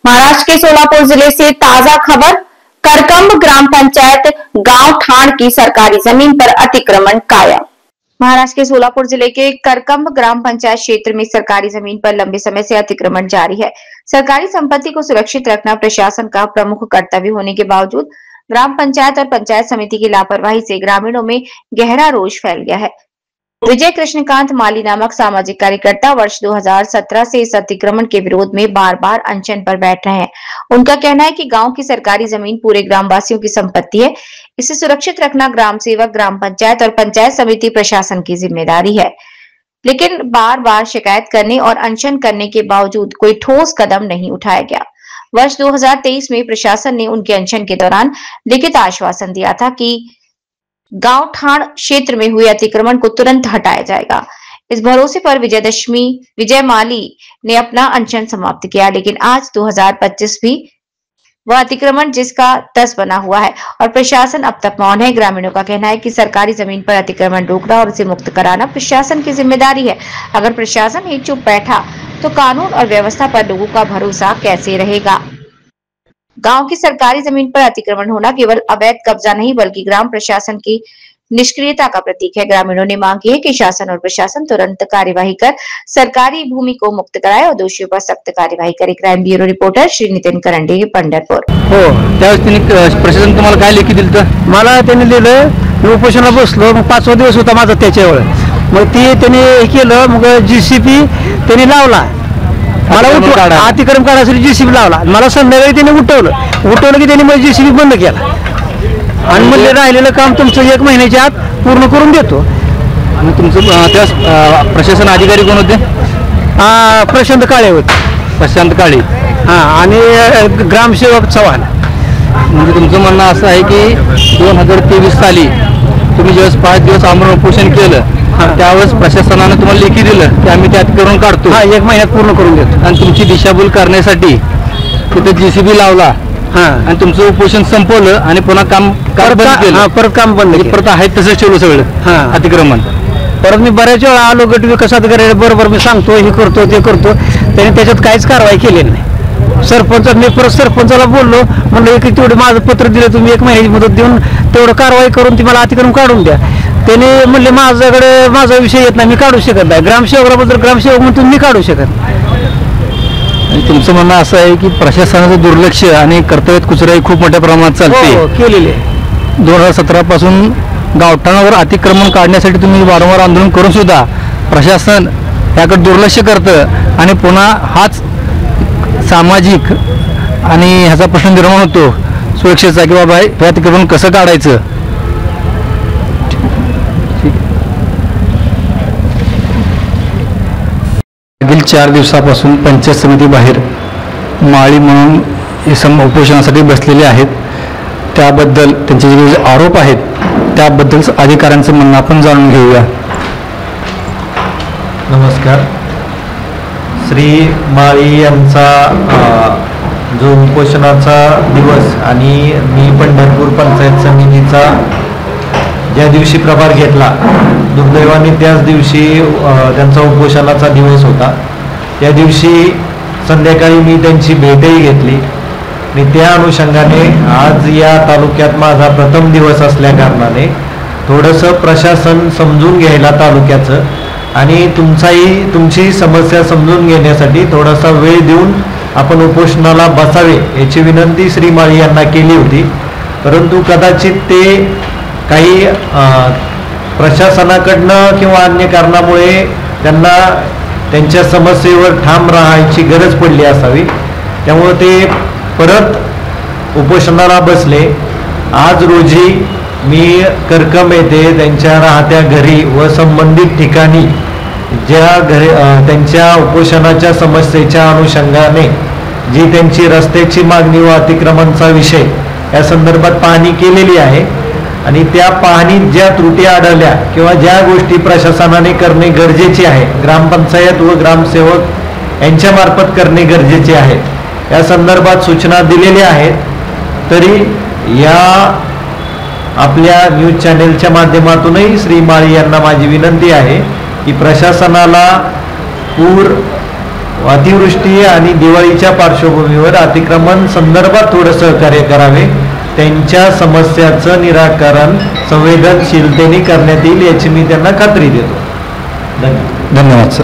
महाराष्ट्र के सोलापुर जिले से ताजा खबर। करकंब ग्राम पंचायत गांव ठाण की सरकारी जमीन पर अतिक्रमण कायम। महाराष्ट्र के सोलापुर जिले के करकंब ग्राम पंचायत क्षेत्र में सरकारी जमीन पर लंबे समय से अतिक्रमण जारी है। सरकारी संपत्ति को सुरक्षित रखना प्रशासन का प्रमुख कर्तव्य होने के बावजूद ग्राम पंचायत और पंचायत समिति की लापरवाही से ग्रामीणों में गहरा रोष फैल गया है। विजय कृष्णकांत माली नामक सामाजिक कार्यकर्ता वर्ष 2017 से इस अतिक्रमण के विरोध में बार बार अनशन पर बैठ रहे हैं। उनका कहना है कि गांव की सरकारी जमीन पूरे ग्रामवासियों की संपत्ति है। इसे सुरक्षित रखना ग्राम सेवक, ग्राम पंचायत और पंचायत समिति प्रशासन की जिम्मेदारी है। लेकिन बार बार शिकायत करने और अनशन करने के बावजूद कोई ठोस कदम नहीं उठाया गया। वर्ष 2023 में प्रशासन ने उनके अनशन के दौरान लिखित आश्वासन दिया था कि गांव ठाण क्षेत्र में हुए अतिक्रमण को तुरंत हटाया जाएगा। इस भरोसे पर विजय माली ने अपना अनशन समाप्त किया, लेकिन आज 2025 भी वह अतिक्रमण जिसका 10 बना हुआ है और प्रशासन अब तक मौन है। ग्रामीणों का कहना है कि सरकारी जमीन पर अतिक्रमण रोकना और उसे मुक्त कराना प्रशासन की जिम्मेदारी है। अगर प्रशासन ही चुप बैठा तो कानून और व्यवस्था पर लोगों का भरोसा कैसे रहेगा। गांव की सरकारी जमीन पर अतिक्रमण होना केवल अवैध कब्जा नहीं बल्कि ग्राम प्रशासन की निष्क्रियता का प्रतीक है। ग्रामीणों ने मांग की है कि शासन और प्रशासन तुरंत कार्यवाही कर सरकारी भूमि को मुक्त कराए और दोषियों पर सख्त कार्यवाही करे। Crime bureau reporter Shri Nitin Karande, Pandharpur. हो, त्यावेळेस प्रशासन तुम्हाला काय लेखी दिलं तर? मला त्यांनी दिलं, मी उपोषणाला बसलो, मग 5वा दिवस होता माझा त्याच्यावर, मग ते त्यांनी हे केलं, मग जीसीबी त्यांनी लावला, मला अतिक्रम काढायसाठी जीसीबी लावला, मला संध्याकाळी त्यांनी उठवलं की त्यांनी माझी जीसीबी बंद केला आणि म्हणजे राहिलेलं काम तुमचं 1 महिन्याच्या आत पूर्ण करून देतो। आणि तुमचं त्या प्रशासन अधिकारी कोण होते? प्रशांत काळे होते। प्रशांत काळे, हां, आणि ग्रामसेवक चव्हाण। म्हणजे तुमचं म्हणणं असं आहे की 2023 साली तुम्ही ज्यावेळेस 5 दिवस आमरण उपोषण केलं त्यावेळेस प्रशासनाने तुम्हाला लेखी दिलं की आम्ही ते अतिक्रमण काढतो, 1 महिन्यात पूर्ण करून देतो, आणि तुमची दिशाभूल करण्यासाठी तिथे जीसीबी लावला आणि तुमचं उपोषण संपवलं आणि पुन्हा काम बंद केलं, परत काम बंद, परत आहे तसंच ठेवलं सगळं अतिक्रमण। परत मी बऱ्याच वेळा आलो, गट विकास अधिकारी बरोबर मी सांगतो, हे करतो ते करतो, त्याने त्याच्यात काहीच कारवाई केली नाही। सरपंच, मी परत सरपंचाला बोललो, म्हणलं की तेवढं माझं पत्र दिलं तुम्ही 1 महिन्याची मुदत देऊन तेवढं कारवाई करून ती मला अतिक्रमण काढून द्या। त्याने म्हणले माझ्याकडे माझा विषय येत नाही, मी काढू शकत नाही। ग्रामसेवकाबद्दल ग्रामसेवक म्हणून मी काढू शकत नाही। तुमचं म्हणणं असं आहे की प्रशासनाचं दुर्लक्ष आणि कर्तव्यात कुचराई खूप मोठ्या प्रमाणात चालते केलेली आहे। 2017 पासून गावठाणावर अतिक्रमण काढण्यासाठी तुम्ही वारंवार आंदोलन करून सुद्धा प्रशासन याकडे दुर्लक्ष करतं आणि पुन्हा हाच सामाजिक आणि ह्याचा प्रश्न निर्माण होतो सुरक्षेचा की बाबा हे अतिक्रमण कसं काढायचं। मागील 4 दिवसापासून पंचायत समिती बाहेर माळी म्हणून उपोषणासाठी बसलेले आहेत। त्याबद्दल त्यांचे जे आरोप आहेत त्याबद्दल अधिकाऱ्यांचं म्हणणं आपण जाणून घेऊया। नमस्कार। श्री माळी यांचा जो उपोषणाचा दिवस आणि मी पंढरपूर पंचायत समितीचा ज्या दिवशी प्रभार घेतला, दुर्दैवाने त्याच दिवशी त्यांचा उपोषणाचा दिवस होता। त्या दिवशी संध्याकाळी मी त्यांची भेटही घेतली आणि त्या अनुषंगाने आज या तालुक्यात माझा प्रथम दिवस असल्या कारणाने थोडंसं प्रशासन समजून घ्यायला तालुक्याचं आणि तुमची समस्या समजून घेण्यासाठी थोडासा वेळ देऊन आपण उपोषणाला बसावे याची विनंती श्री माळी यांना केली होती। परंतु कदाचित ते काही प्रशासनाकडनं किंवा अन्य कारणामुळे त्यांना त्यांच्या समस्येवर ठाम राहायची गरज पडली असावी, त्यामुळे ते परत उपोषणाला बसले। आज रोजी मी करकम येथे त्यांच्या राहत्या घरी व संबंधित ठिकाणी त्यांच्या उपोषणाच्या समस्येच्या अनुषंगाने जी त्यांची रस्त्याची मागणी व अतिक्रमणचा विषय या संदर्भात पाहणी केलेली आहे आणि त्या पाहणीत ज्या त्रुटी आढळल्या किंवा ज्या गोष्टी प्रशासनाने करणे गरजेचे आहे, ग्रामपंचायत व ग्रामसेवक यांच्यामार्फत करणे गरजेचे आहे, या संदर्भात सूचना दिलेल्या आहेत। तरी या आपल्या न्यूज चॅनेलच्या माध्यमातूनही श्री माळी यांना माझी विनंती आहे की प्रशासनाला पूर अतिवृष्टी आणि दिवाळीच्या पार्श्वभूमीवर अतिक्रमण संदर्भात थोडं सहकार्य करावे, त्यांच्या समस्याचं निराकरण संवेदनशीलतेने करण्यात येईल याची मी त्यांना खात्री देतो. धन्यवाद. धन्यवाद सर.